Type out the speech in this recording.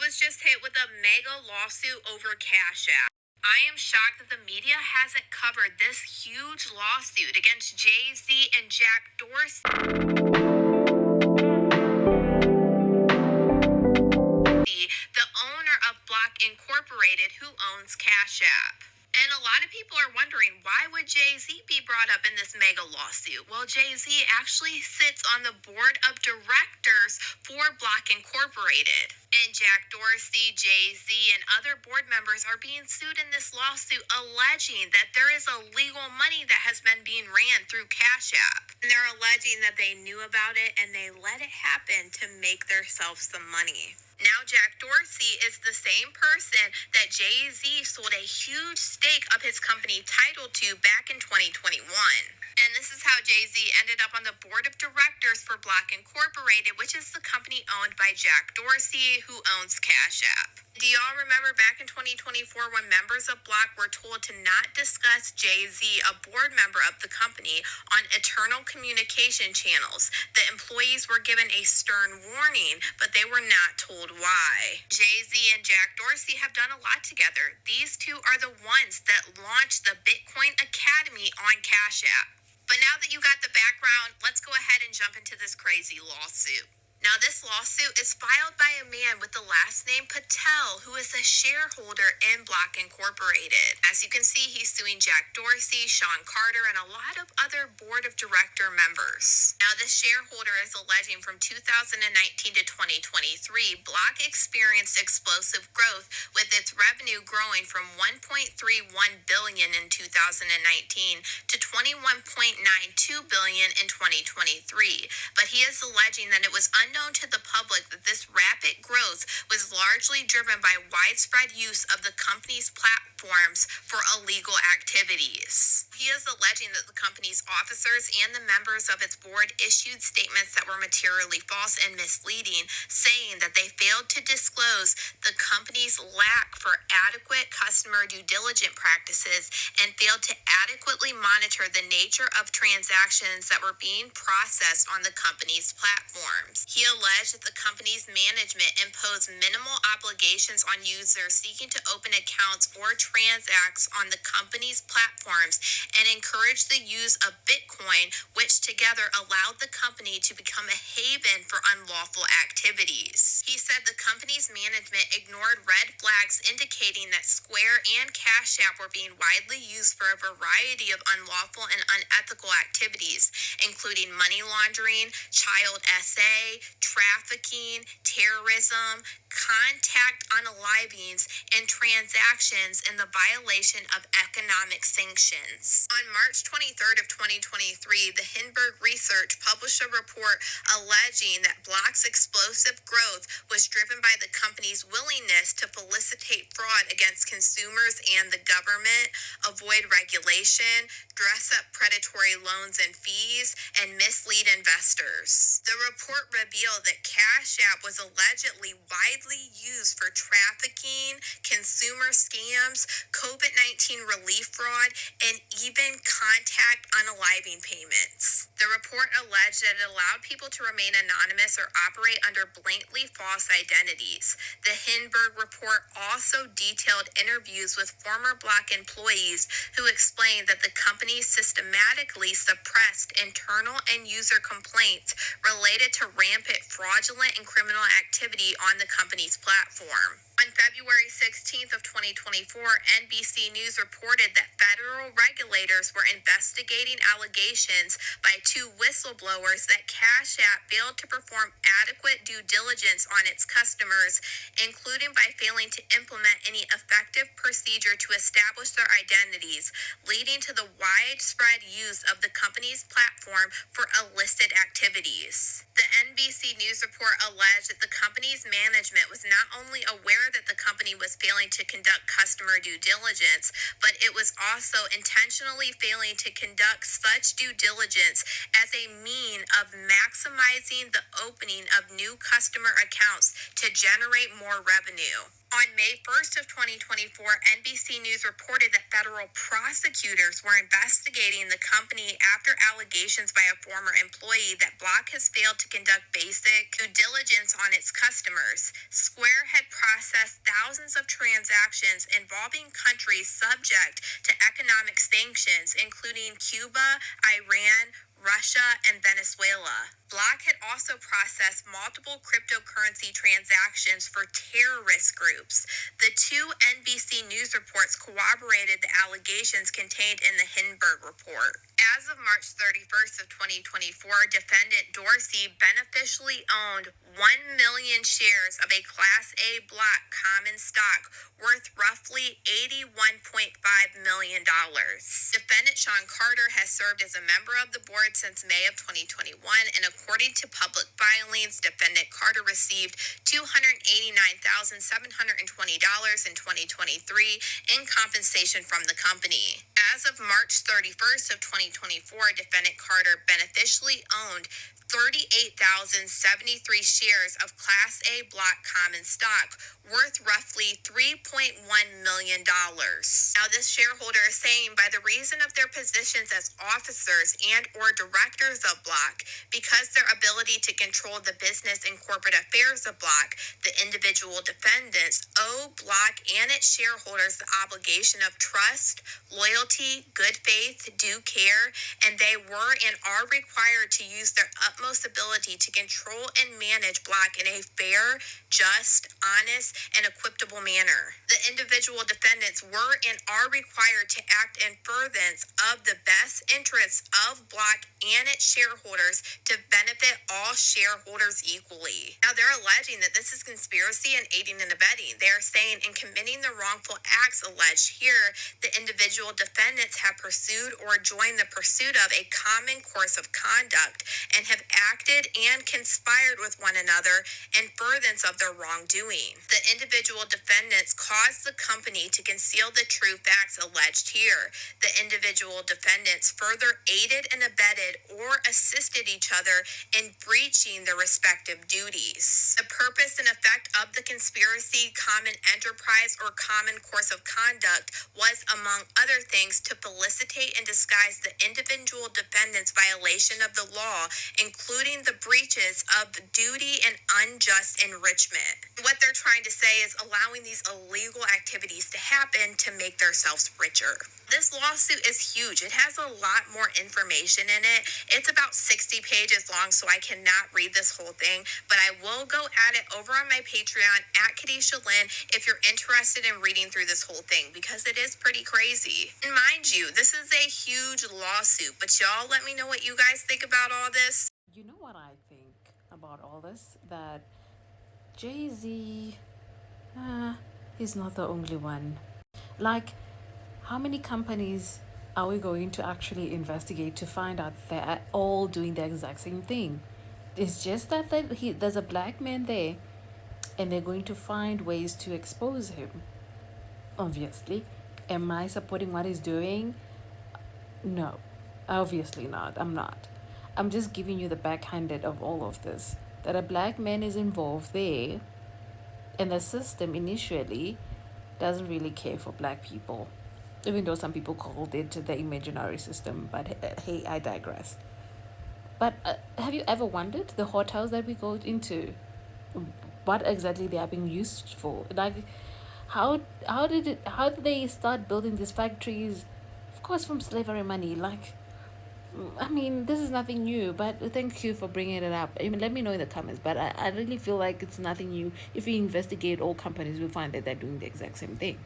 was just hit with a mega lawsuit over Cash App. I am shocked that the media hasn't covered this huge lawsuit against Jay-Z and Jack Dorsey, the owner of Block Incorporated, who owns Cash App. And a lot of people are wondering, why would Jay-Z be brought up in this mega lawsuit? Well, Jay-Z actually sits on the board of directors for Block Incorporated. And Jack Dorsey, Jay-Z, and other board members are being sued in this lawsuit, alleging that there is illegal money that has been being ran through Cash App. And they're alleging that they knew about it and they let it happen to make themselves some money. Now, Jack Dorsey is the same person that Jay-Z sold a huge stake of his company Tidal to back in 2021. And this is how Jay-Z ended up on the board of directors for Block Incorporated, which is the company owned by Jack Dorsey, who owns Cash App. Do y'all remember back in 2024 when members of Block were told to not discuss Jay-Z, a board member of the company, on internal communication channels? The employees were given a stern warning, but they were not told why. Jay-Z and Jack Dorsey have done a lot together. These two are the ones that launched the Bitcoin Academy on Cash App. But now that you got the background, let's go ahead and jump into this crazy lawsuit. Now, this lawsuit is filed by a man with the last name Patel, who is a shareholder in Block Incorporated. As you can see, he's suing Jack Dorsey, Sean Carter, and a lot of other board of director members. Now, this shareholder is alleging from 2019 to 2023, Block experienced explosive growth, with its revenue growing from $1.31 billion in 2019 to $21.92 billion in 2023. But he is alleging that it was unknown to the public that this rapid growth was largely driven by widespread use of the company's platforms for illegal activities. He is alleging that the company's officers and the members of its board issued statements that were materially false and misleading, saying that they failed to disclose the company's lack for adequate customer due diligence practices and failed to adequately monitor the nature of transactions that were being processed on the company's platforms. He alleged that the company's management imposed minimal obligations on users seeking to open accounts or transact on the company's platforms and encouraged the use of Bitcoin, which together allowed the company to become a haven for unlawful activities. He said the company's management ignored red flags indicating that Square and Cash App were being widely used for a variety of unlawful and unethical activities, including money laundering, child SA, trafficking, terrorism, contact unalivings, and transactions in the violation of economic sanctions. On March 23rd of 2023, the Hindenburg Research published a report alleging that Block's explosive growth was driven by the company's willingness to felicitate fraud against consumers and the government, avoid regulation, dress up predatory loans and fees, and mislead investors. The report revealed that Cash App was allegedly widely used for trafficking, consumer scams, COVID-19 relief fraud, and even contact unaliving payments. The report alleged that it allowed people to remain anonymous or operate under blatantly false identities. The Hindenburg report also detailed interviews with former Block employees who explained that the company systematically suppressed internal and user complaints related to rampant fraudulent and criminal activity on the company's platform. On February 16th of 2024, NBC News reported that federal regulators were investigating allegations by two whistleblowers that Cash App failed to perform adequate due diligence on its customers, including by failing to implement any effective procedure to establish their identities, leading to the widespread use of the company's platform for illicit activities. The NBC News report alleged that the company's management was not only aware that the company was failing to conduct customer due diligence, but it was also intentionally failing to conduct such due diligence as a mean of maximizing the opening of new customer accounts to generate more revenue. On May 1st of 2024, NBC News reported that federal prosecutors were investigating the company after allegations by a former employee that Block has failed to conduct basic due diligence on its customers. Square had processed thousands of transactions involving countries subject to economic sanctions, including Cuba, Iran, Russia, and Venezuela. Block had also processed multiple cryptocurrency transactions for terrorist groups. The two NBC News reports corroborated the allegations contained in the Hindenburg report. As of March 31st of 2024, defendant Dorsey beneficially owned 1 million shares of a Class A Block common stock worth roughly $81.5 million. Defendant Sean Carter has served as a member of the board since May of 2021, and according to public filings, defendant Carter received $289,720 in 2023 in compensation from the company. As of March 31st of 2024, defendant Carter beneficially owned 38,073 shares of Class A Block common stock worth roughly $3.1 million. Now, this shareholder is saying by the reason of their positions as officers and or directors of Block, because their ability to control the business and corporate affairs of Block, the individual defendants owe Block and its shareholders the obligation of trust, loyalty, good faith, due care, and they were and are required to use their utmost ability to control and manage Block in a fair, just, honest, and equitable manner. The individual defendants were and are required to act in furtherance of the best interests of Block and its shareholders to benefit all shareholders equally. Now, they're alleging that this is conspiracy and aiding and abetting. They are saying in committing the wrongful acts alleged here, the individual defendants have pursued or joined the pursuit of a common course of conduct and have acted and conspired with one another in furtherance of their wrongdoing. The individual defendants caused the company to conceal the true facts alleged here. The individual defendants further aided and abetted or assisted each other in breaching their respective duties. The purpose and effect of the conspiracy, common enterprise, or common course of conduct was, among other things, to felicitate and disguise the individual defendants' violation of the law, including the breaches of duty and unjust enrichment. What they're trying to say is allowing these illegal activities to happen to make themselves richer. This lawsuit is huge. It has a lot more information in it. It's about 60 pages long, so I cannot read this whole thing, but I will go at it over on my Patreon at Kadisha Lynn if you're interested in reading through this whole thing, because it is pretty crazy. And mind you, this is a huge lawsuit, but y'all let me know what you guys think about all this. You know what I think about all this? That Jay-Z, he's not the only one. Like, how many companies are we going to actually investigate to find out they're all doing the exact same thing? It's just that there's a black man there and they're going to find ways to expose him. Obviously. Am I supporting what he's doing? No, obviously not. I'm not. I'm just giving you the backhanded of all of this. That a black man is involved there, and the system initially doesn't really care for black people, even though some people called it the imaginary system. But hey, I digress. But have you ever wondered the hotels that we go into, what exactly they are being used for? Like, how did they start building these factories? Of course, from slavery money. Like, I mean, this is nothing new, but thank you for bringing it up. I mean, let me know in the comments, but I really feel like it's nothing new. If we investigate all companies, we'll find that they're doing the exact same thing.